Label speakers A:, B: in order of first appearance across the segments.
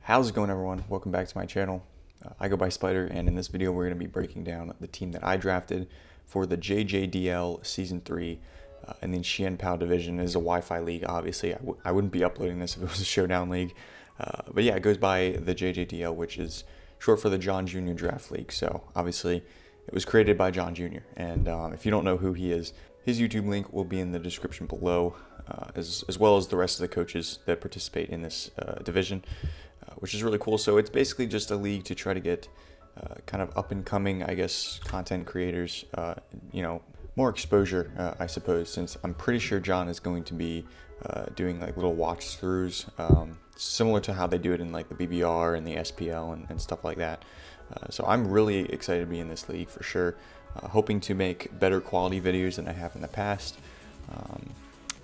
A: How's it going, everyone? Welcome back to my channel. I go by Spider, and in this video we're going to be breaking down the team that I drafted for the Jjdl Season 3 in the Xianpao division. It is a Wi-Fi league, obviously. I wouldn't be uploading this if it was a Showdown league. But yeah, it goes by the Jjdl, which is short for the John Jr. Draft League. So obviously it was created by John Jr. And if you don't know who he is, his YouTube link will be in the description below, as well as the rest of the coaches that participate in this division. Which is really cool. So it's basically just a league to try to get kind of up and coming, I guess, content creators, more exposure, I suppose, since I'm pretty sure John is going to be doing like little watch throughs, similar to how they do it in like the BBR and the SPL and stuff like that. So I'm really excited to be in this league for sure, hoping to make better quality videos than I have in the past.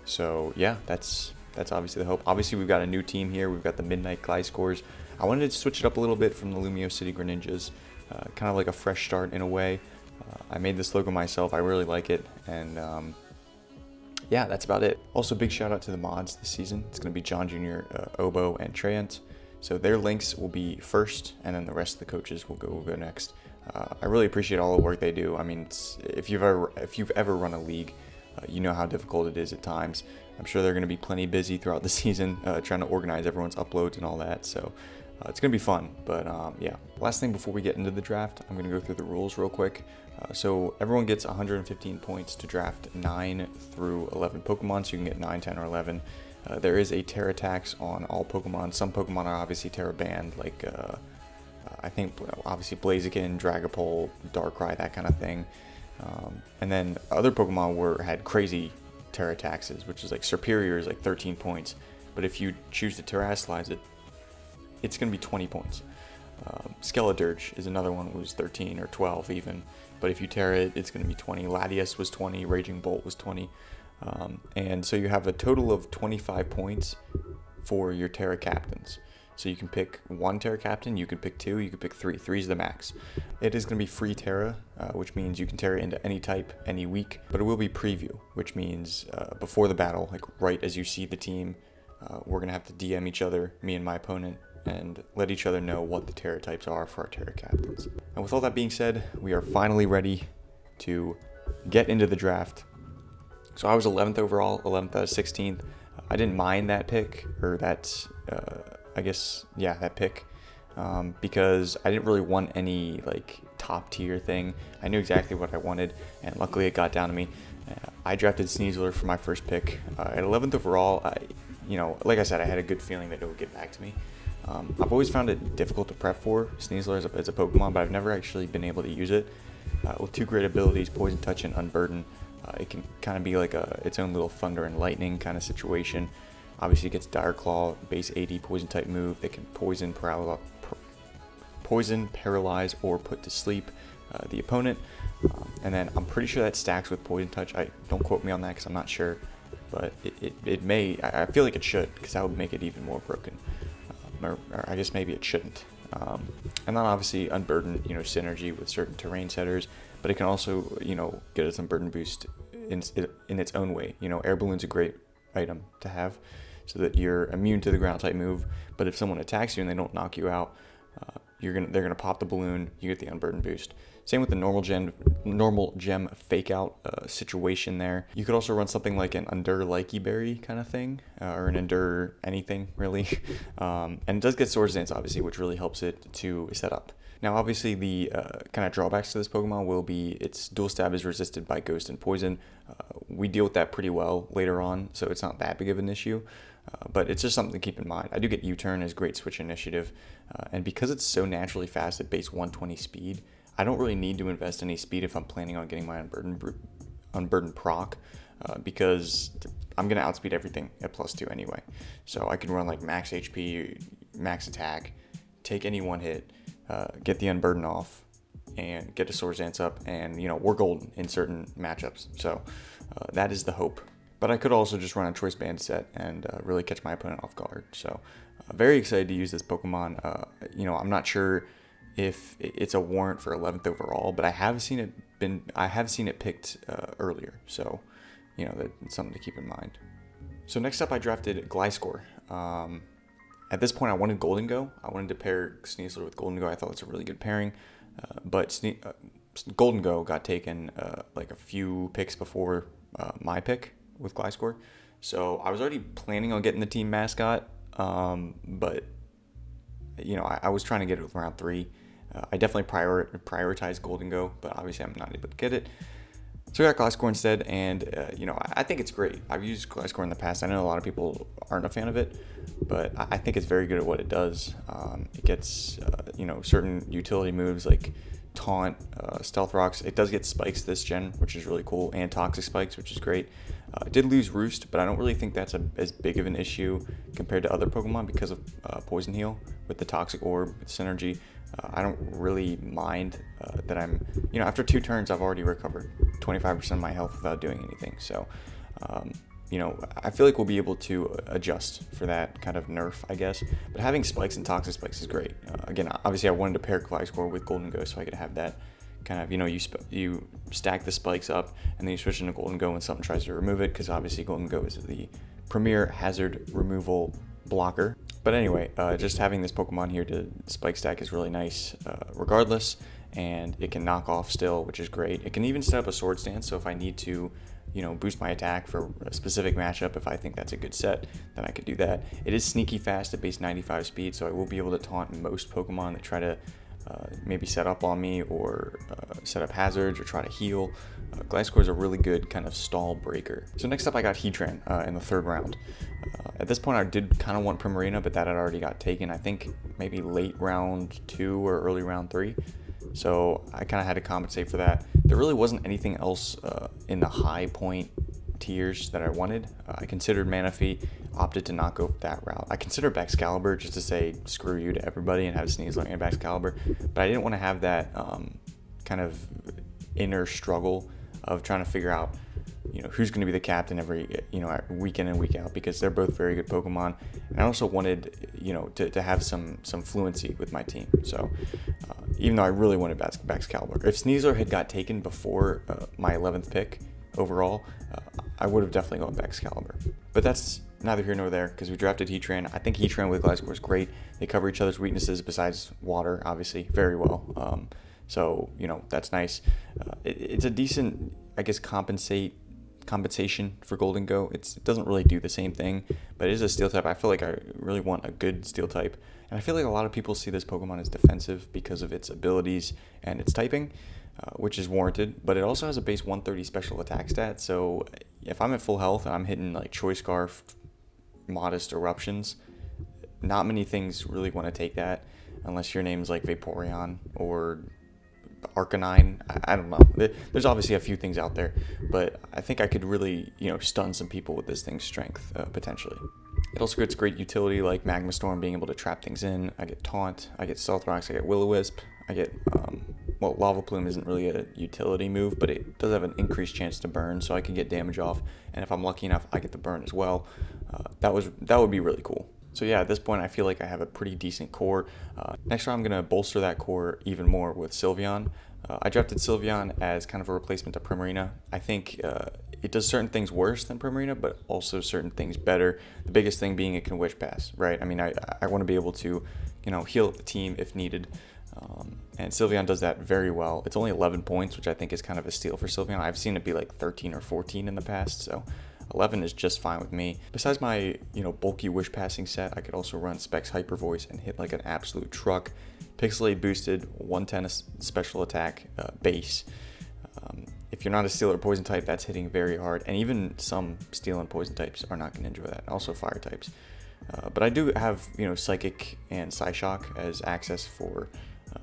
A: So yeah, that's obviously the hope. Obviously, we've got a new team here. We've got the Midnight Gliscors. I wanted to switch it up a little bit from the Lumio City Greninjas, kind of like a fresh start in a way. I made this logo myself. I really like it, and yeah, that's about it. Also, big shout out to the mods this season. It's going to be John Jr., Obo, and Treant. So their links will be first, and then the rest of the coaches will go next. I really appreciate all the work they do. I mean, if you've ever run a league, you know how difficult it is at times. I'm sure they're going to be plenty busy throughout the season, trying to organize everyone's uploads and all that. So it's going to be fun. But yeah, last thing before we get into the draft, I'm going to go through the rules real quick. So everyone gets 115 points to draft 9 through 11 Pokemon. So you can get 9, 10, or 11. There is a Terra tax on all Pokemon. Some Pokemon are obviously Terra banned, like I think obviously Blaziken, Dragapult, Darkrai, that kind of thing. And then other Pokemon had crazy Terra taxes, which is like Superior is like 13 points, but if you choose to Terrasilize it, it's going to be 20 points. Skeledirge is another one, was 13 or 12 even, but if you Terra it, it's going to be 20. Latias was 20, Raging Bolt was 20, and so you have a total of 25 points for your Terra captains. So you can pick 1 Terra captain, you can pick 2, you can pick 3. 3 is the max. It is going to be free Terra, which means you can Terra into any type, any week, but it will be preview, which means before the battle, like right as you see the team, we're going to have to DM each other, me and my opponent, and let each other know what the Terra types are for our Terra captains. And with all that being said, we are finally ready to get into the draft. So I was 11th overall, 11th out of 16th. I didn't mind that pick, or that... I guess, yeah, that pick, because I didn't really want any like top tier thing. I knew exactly what I wanted, and luckily it got down to me. I drafted Sneasler for my first pick. At 11th overall, like I said, I had a good feeling that it would get back to me. I've always found it difficult to prep for Sneasler as a Pokemon, but I've never actually been able to use it. With 2 great abilities, Poison Touch and Unburden, it can kind of be like its own little Thunder and Lightning kind of situation. Obviously, it gets Dire Claw, base 80 poison type move that can poison, paralyze, or put to sleep the opponent. And then I'm pretty sure that stacks with Poison Touch. Don't quote me on that because I'm not sure, but it may. I feel like it should, because that would make it even more broken. Or I guess maybe it shouldn't. And then obviously Unburden, synergy with certain terrain setters, but it can also get its Unburden boost in its own way. Air Balloon's a great item to have, so that you're immune to the ground type move, but if someone attacks you and they don't knock you out, they're gonna pop the balloon, you get the Unburden boost. Same with the normal gem fake out situation there. You could also run something like an Endure Likey Berry kind of thing, or an Endure anything really. And it does get Swords Dance obviously, which really helps it to set up. Now obviously the kind of drawbacks to this Pokemon will be its dual stab is resisted by Ghost and Poison. We deal with that pretty well later on, so it's not that big of an issue. But it's just something to keep in mind. I do get U-Turn as great switch initiative, and because it's so naturally fast at base 120 speed, I don't really need to invest any speed if I'm planning on getting my Unburden proc, because I'm going to outspeed everything at +2 anyway. So I can run like max HP, max attack, take any one hit, get the Unburden off, and get a Swords Dance up, and we're golden in certain matchups. So that is the hope. But I could also just run a Choice Band set and really catch my opponent off guard. So very excited to use this Pokemon. I'm not sure if it's a warrant for 11th overall, but I have seen it picked earlier. So that's something to keep in mind. So next up, I drafted Gliscor. At this point, I wanted Golden Go. I wanted to pair Sneasler with Golden Go. I thought it's a really good pairing, but Golden Go got taken like a few picks before my pick with Gliscor. So I was already planning on getting the team mascot, but you know, I was trying to get it with round 3. I definitely prioritized Golden Go, but obviously I'm not able to get it. So I got Gliscor instead, and you know, I think it's great. I've used Gliscor in the past. I know a lot of people aren't a fan of it, but I think it's very good at what it does. It gets you know, certain utility moves like Taunt, Stealth Rocks. It does get spikes this gen, which is really cool, and Toxic Spikes, which is great. It did lose Roost, but I don't really think that's as big of an issue compared to other Pokemon because of Poison Heal with the Toxic Orb, with Synergy. I don't really mind that I'm, you know, after 2 turns, I've already recovered 25% of my health without doing anything. So, you know, I feel like we'll be able to adjust for that kind of nerf, I guess. But having Spikes and Toxic Spikes is great. Again, obviously, I wanted to pair Gliscor with Golden Go so I could have that kind of, you know, you stack the spikes up and then you switch into Golden Go when something tries to remove it, because obviously Golden Go is the premier hazard removal blocker. But anyway, just having this Pokemon here to spike stack is really nice regardless, and it can knock off still, which is great. It can even set up a Sword Stance, so if I need to, you know, boost my attack for a specific matchup, if I think that's a good set, then I could do that. It is sneaky fast at base 95 speed, so I will be able to taunt most Pokemon that try to maybe set up on me or set up hazards or try to heal. Gliscor is a really good kind of stall breaker. So next up I got Heatran in the 3rd round. At this point I did kind of want Primarina, but that had already got taken, I think maybe late round 2 or early round 3. So I kind of had to compensate for that. There really wasn't anything else in the high point tiers that I wanted. I considered Manaphy, opted to not go that route. I considered Baxcalibur just to say screw you to everybody and have Sneasler and Baxcalibur, but I didn't want to have that kind of inner struggle of trying to figure out, you know, who's going to be the captain every, you know, week in and week out, because they're both very good Pokemon. And I also wanted, you know, to have some fluency with my team. So even though I really wanted Baxcalibur, if Sneasler had got taken before my 11th pick overall, I would have definitely gone Baxcalibur. But that's neither here nor there, because we drafted Heatran. I think Heatran with Gliscor is great. They cover each other's weaknesses besides water, obviously, very well. So, you know, that's nice. It's a decent, I guess, compensation for Golden Go. It doesn't really do the same thing, but it is a steel type. I feel like I really want a good steel type, and I feel like a lot of people see this Pokemon as defensive because of its abilities and its typing, which is warranted, but it also has a base 130 special attack stat. So if I'm at full health and I'm hitting like Choice Scarf, Modest Eruptions, not many things really want to take that unless your name's like Vaporeon or Arcanine. I don't know. There's obviously a few things out there, but I think I could really, you know, stun some people with this thing's strength, potentially. It also gets great utility like Magma Storm, being able to trap things in. I get Taunt, I get Stealth Rocks, I get Will-O-Wisp, I get, well, Lava Plume isn't really a utility move, but it does have an increased chance to burn, so I can get damage off, and if I'm lucky enough, I get the burn as well. That would be really cool. So yeah, at this point, I feel like I have a pretty decent core. Next round, I'm going to bolster that core even more with Sylveon. I drafted Sylveon as kind of a replacement to Primarina. I think it does certain things worse than Primarina, but also certain things better. The biggest thing being it can Wish Pass, right? I mean, I want to be able to, you know, heal the team if needed. And Sylveon does that very well. It's only 11 points, which I think is kind of a steal for Sylveon. I've seen it be like 13 or 14 in the past, so 11 is just fine with me. Besides my, you know, bulky Wish Passing set, I could also run Specs Hyper Voice and hit like an absolute truck. Pixelate boosted, 110 special attack base. If you're not a Steel or Poison type, that's hitting very hard, and even some Steel and Poison types are not going to enjoy that. Also Fire types. But I do have, you know, Psychic and Psyshock as access for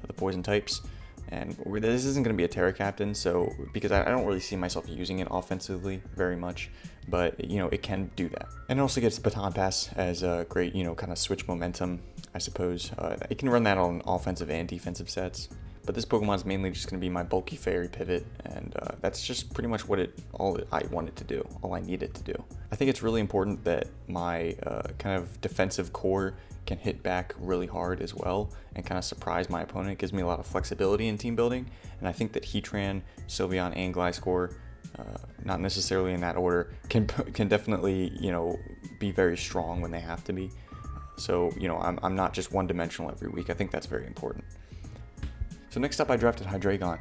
A: the Poison types. And this isn't going to be a Terra Captain, so because I don't really see myself using it offensively very much, but you know, it can do that. And it also gets Baton Pass as a great, you know, kind of switch momentum, I suppose. It can run that on offensive and defensive sets. But this Pokemon's mainly just going to be my bulky Fairy pivot, and that's just pretty much what all I want it to do, all I need it to do. I think it's really important that my kind of defensive core can hit back really hard as well and kind of surprise my opponent. It gives me a lot of flexibility in team building, and I think that Heatran, Sylveon, and Gliscor, not necessarily in that order, can definitely, you know, be very strong when they have to be. So, you know, I'm not just one-dimensional every week. I think that's very important. So next up, I drafted Hydreigon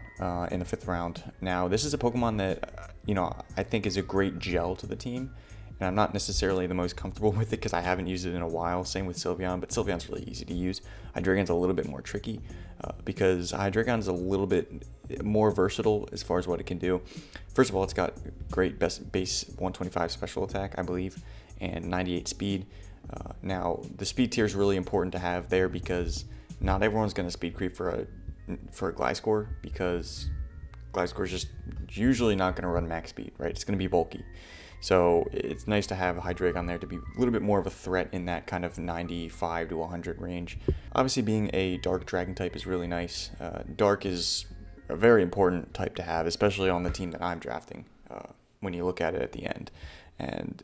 A: in the 5th round. Now, this is a Pokemon that, you know, I think is a great gel to the team. And I'm not necessarily the most comfortable with it because I haven't used it in a while. Same with Sylveon, but Sylveon's really easy to use. Hydreigon's a little bit more tricky because Hydreigon's a little bit more versatile as far as what it can do. First of all, it's got great base 125 special attack, I believe, and 98 speed. Now, the speed tier is really important to have there because not everyone's going to speed creep for a Gliscor, because Gliscor is just usually not going to run max speed, right? It's going to be bulky. So it's nice to have a Hydreigon there to be a little bit more of a threat in that kind of 95 to 100 range. Obviously, being a dark dragon type is really nice. Dark is a very important type to have, especially on the team that I'm drafting when you look at it at the end. And,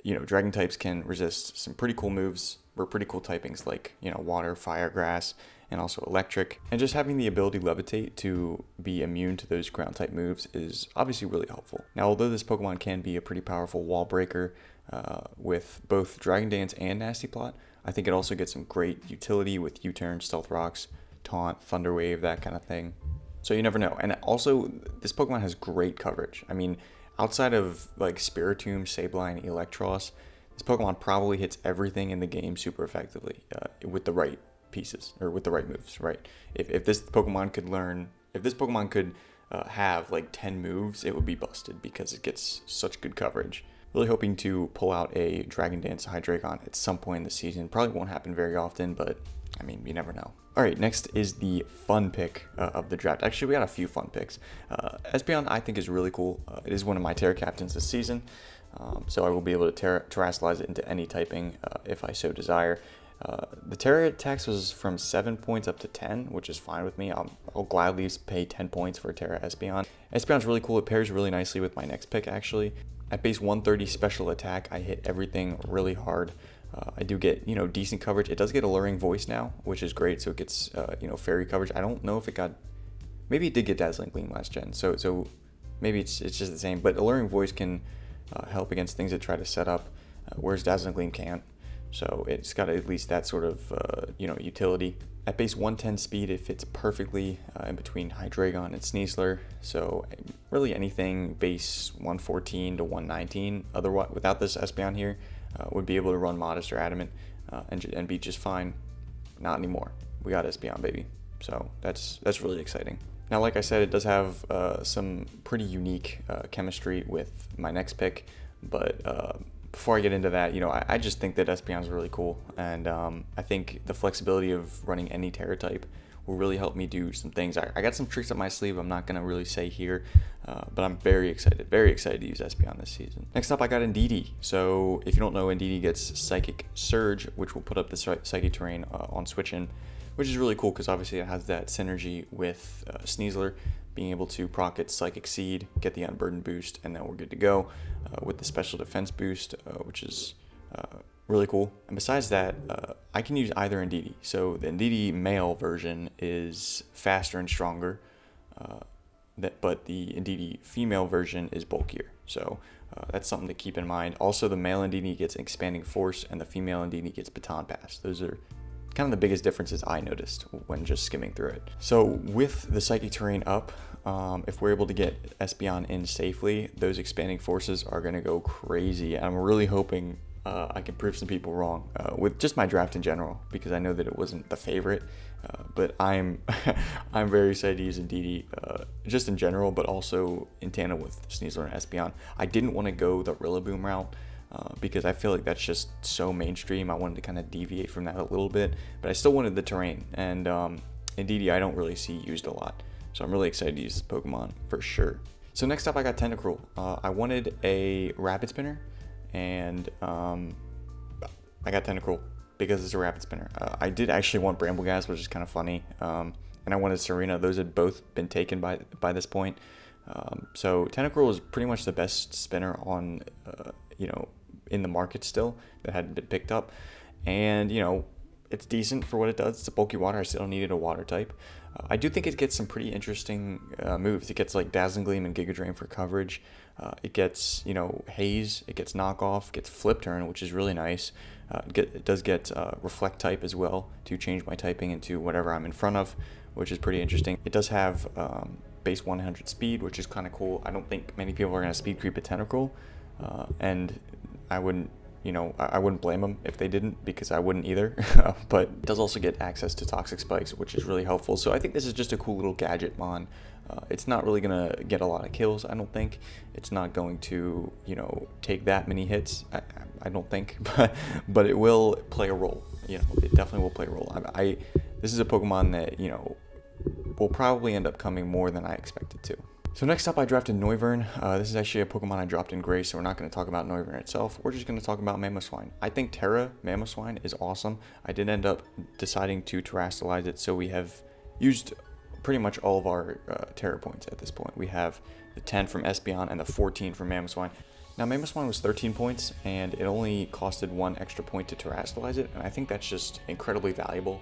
A: you know, dragon types can resist some pretty cool moves or pretty cool typings like, you know, water, fire, grass, and also electric. And just having the ability levitate to be immune to those ground type moves is obviously really helpful. Now, although this Pokemon can be a pretty powerful wall breaker with both Dragon Dance and Nasty Plot, I think it also gets some great utility with U-Turn, Stealth Rocks, Taunt, Thunder Wave, that kind of thing. So you never know. And also, this Pokemon has great coverage. I mean, outside of like Spiritomb, Sableye, and Eelektross, this Pokemon probably hits everything in the game super effectively with the right pieces or with the right moves, right? If this Pokemon could have like 10 moves, it would be busted because it gets such good coverage. Really hoping to pull out a Dragon Dance Hydreigon at some point in the season. Probably won't happen very often, but I mean, you never know. All right, next is the fun pick of the draft. Actually, we got a few fun picks. Espeon, I think, is really cool. It is one of my Terra captains this season, so I will be able to terrestrialize it into any typing if I so desire. The Terra tax was from 7 points up to 10, which is fine with me. I'll gladly pay 10 points for Terra Espeon. Espeon's really cool. It pairs really nicely with my next pick, actually. At base 130 special attack, I hit everything really hard. I do get, you know, decent coverage. It does get Alluring Voice now, which is great. So it gets, you know, fairy coverage. I don't know if it got, maybe it did get Dazzling Gleam last gen. So maybe it's just the same. But Alluring Voice can help against things that try to set up, whereas Dazzling Gleam can't. So it's got at least that sort of, you know, utility. At base 110 speed, it fits perfectly in between Hydreigon and Sneasler. So really anything base 114 to 119, otherwise, without this Espeon here, would be able to run Modest or Adamant and be just fine. Not anymore. We got Espeon, baby. So that's really exciting. Now, like I said, it does have some pretty unique chemistry with my next pick, but before I get into that, you know, I just think that Espeon is really cool, and I think the flexibility of running any Terra type will really help me do some things. I got some tricks up my sleeve I'm not going to really say here, but I'm very excited to use Espeon this season. Next up, I got Indeedee. So if you don't know, Indeedee gets Psychic Surge, which will put up the Psychic Terrain on switch-in, which is really cool because obviously it has that synergy with Sneasler, being able to proc its Psychic Seed, get the Unburden boost, and then we're good to go with the Special Defense boost, which is really cool. And besides that, I can use either Indeedee. So the Indeedee male version is faster and stronger, but the Indeedee female version is bulkier. So that's something to keep in mind. Also, the male Indeedee gets Expanding Force, and the female Indeedee gets Baton Pass. Those are kind of the biggest differences I noticed when just skimming through it. So with the Psychic Terrain up, if we're able to get Espeon in safely, those Expanding Forces are going to go crazy. I'm really hoping I can prove some people wrong with just my draft in general, because I know that it wasn't the favorite, but I'm very excited to use Indeedee just in general, but also in tandem with Sneasler and Espeon. I didn't want to go the Rillaboom route, because I feel like that's just so mainstream. I wanted to kind of deviate from that a little bit, but I still wanted the terrain, and Indeedee I don't really see used a lot, so I'm really excited to use this Pokemon for sure. So next up, I got Tentacruel. I wanted a Rapid Spinner, and I got Tentacruel because it's a Rapid Spinner. I did actually want Brambleghast, which is kind of funny, and I wanted Serena. Those had both been taken by this point, so Tentacruel is pretty much the best spinner on you know, in the market still that hadn't been picked up. And you know, it's decent for what it does. It's a bulky water. I still don't need it a water type. I do think it gets some pretty interesting moves. It gets like Dazzling Gleam and Giga Drain for coverage. It gets, you know, Haze. It gets Knockoff. Gets Flip Turn, which is really nice. It does get Reflect type as well to change my typing into whatever I'm in front of, which is pretty interesting. It does have base 100 speed, which is kind of cool. I don't think many people are going to speed creep a Tentacruel, and I wouldn't, you know, I wouldn't blame them if they didn't, because I wouldn't either. But it does also get access to Toxic Spikes, which is really helpful. So I think this is just a cool little gadget mon. It's not really going to get a lot of kills, I don't think. It's not going to, you know, take that many hits, I don't think. But it will play a role. You know, it definitely will play a role. This is a Pokemon that, you know, will probably end up coming more than I expected to. So next up, I drafted Noivern. This is actually a Pokemon I dropped in Gray, so we're not going to talk about Noivern itself. We're just going to talk about Mamoswine. I think Terra Mamoswine is awesome. I did end up deciding to terrestrialize it, so we have used pretty much all of our Terra points at this point. We have the 10 from Espeon and the 14 from Mamoswine. Now, Mamoswine was 13 points, and it only costed 1 extra point to terrestrialize it, and I think that's just incredibly valuable.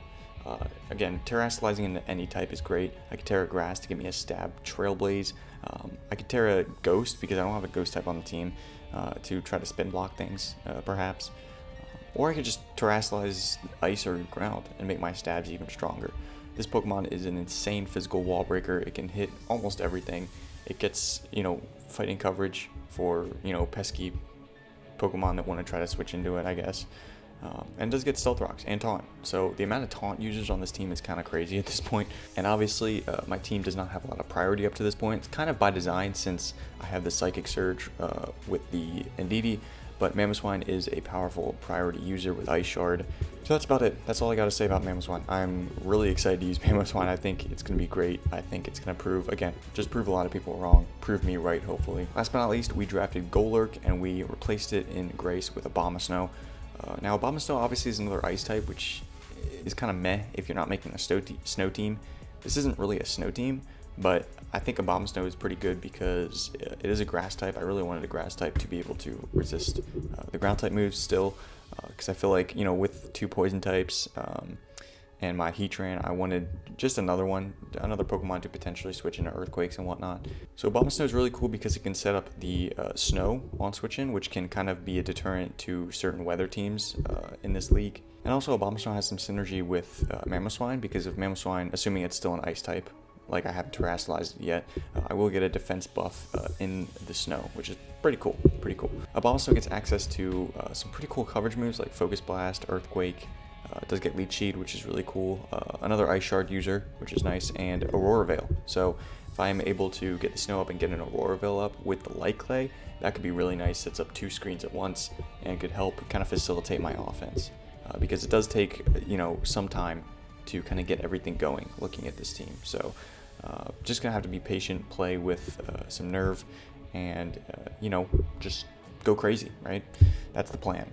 A: Again, terrestrializing into any type is great. I could Terra Grass to give me a stab Trailblaze. I could Terra Ghost because I don't have a Ghost type on the team to try to spin block things, perhaps. Or I could just terrestrialize Ice or Ground and make my stabs even stronger. This Pokemon is an insane physical wall breaker. It can hit almost everything. It gets, you know, fighting coverage for, you know, pesky Pokemon that want to try to switch into it, I guess. And does get Stealth Rocks and Taunt. So the amount of Taunt users on this team is kind of crazy at this point. And obviously, my team does not have a lot of priority up to this point. It's kind of by design since I have the Psychic Surge with the Indeedee. But Mamoswine is a powerful priority user with Ice Shard. So that's about it. That's all I got to say about Mamoswine. I'm really excited to use Mamoswine. I think it's going to be great. I think it's going to prove, again, just prove a lot of people wrong. Prove me right, hopefully. Last but not least, we drafted Golurk and we replaced it in Grace with Abomasnow. Now, Abomasnow obviously is another Ice type, which is kind of meh if you're not making a snow team. This isn't really a snow team, but I think Abomasnow is pretty good because it is a Grass type. I really wanted a Grass type to be able to resist the Ground type moves still, because I feel like, you know, with 2 Poison types and my Heatran, I wanted just another Pokemon to potentially switch into Earthquakes and whatnot. So Abomasnow is really cool because it can set up the snow on switch in, which can kind of be a deterrent to certain weather teams in this league. And also Abomasnow has some synergy with Mamoswine because of Mamoswine, assuming it's still an Ice type, like I haven't terrestrialized it yet, I will get a defense buff in the snow, which is pretty cool, Abomasnow gets access to some pretty cool coverage moves like Focus Blast, Earthquake. It does get Leech Seed, which is really cool. Another Ice Shard user, which is nice, and Aurora Veil. So if I am able to get the snow up and get an Aurora Veil up with the Light Clay, that could be really nice. Sets up 2 screens at once and could help kind of facilitate my offense. Because it does take, you know, some time to kind of get everything going looking at this team. So just gonna have to be patient, play with some nerve, and you know, just go crazy, right? That's the plan.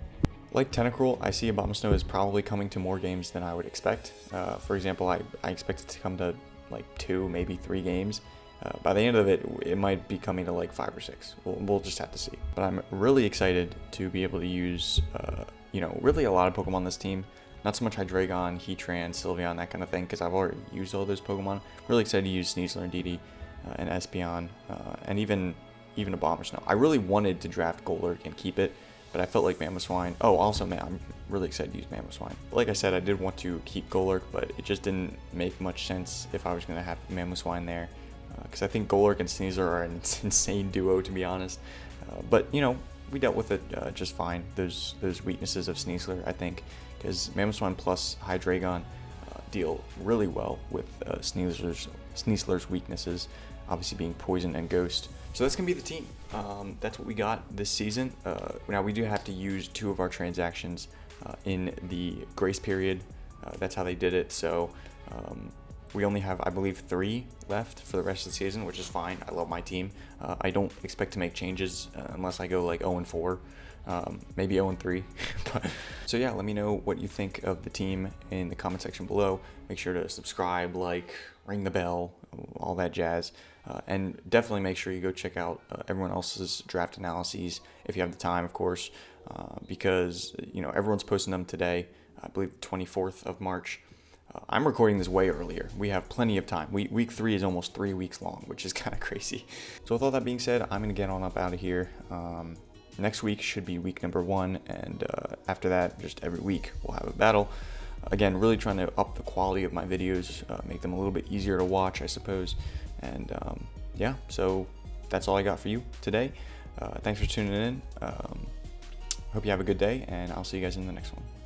A: Like Tentacruel, I see Abomasnow is probably coming to more games than I would expect. For example, I expect it to come to like 2, maybe 3 games. By the end of it, it might be coming to like 5 or 6. We'll just have to see. But I'm really excited to be able to use, you know, really a lot of Pokemon on this team. Not so much Hydreigon, Heatran, Sylveon, that kind of thing, because I've already used all those Pokemon. Really excited to use Sneasler and Jjdl and Espeon, and even Abomasnow. I really wanted to draft Golurk and keep it, but I felt like Mamoswine. Oh, also, man, I'm really excited to use Mamoswine. Like I said, I did want to keep Golurk, but it just didn't make much sense if I was going to have Mamoswine there, because I think Golurk and Sneasler are an insane duo, to be honest. But, you know, we dealt with it just fine. Those weaknesses of Sneasler, I think, because Mamoswine plus Hydreigon deal really well with Sneasler's weaknesses, obviously being Poison and Ghost. So that's going to be the team. That's what we got this season. Now, we do have to use 2 of our transactions in the grace period. That's how they did it. So we only have, I believe, 3 left for the rest of the season, which is fine. I love my team. I don't expect to make changes unless I go like 0-4. Maybe 0-3. So yeah, let me know what you think of the team in the comment section below. Make sure to subscribe, like, ring the bell, all that jazz. And definitely make sure you go check out everyone else's draft analyses if you have the time, of course, because, you know, everyone's posting them today. I believe 24th of March. I'm recording this way earlier. We have plenty of time. Week 3 is almost 3 weeks long, which is kind of crazy. So with all that being said, I'm going to get on up out of here. Next week should be week number 1, and after that, just every week we'll have a battle. Again, really trying to up the quality of my videos, make them a little bit easier to watch, I suppose. And yeah, so that's all I got for you today. Thanks for tuning in. Hope you have a good day, and I'll see you guys in the next one.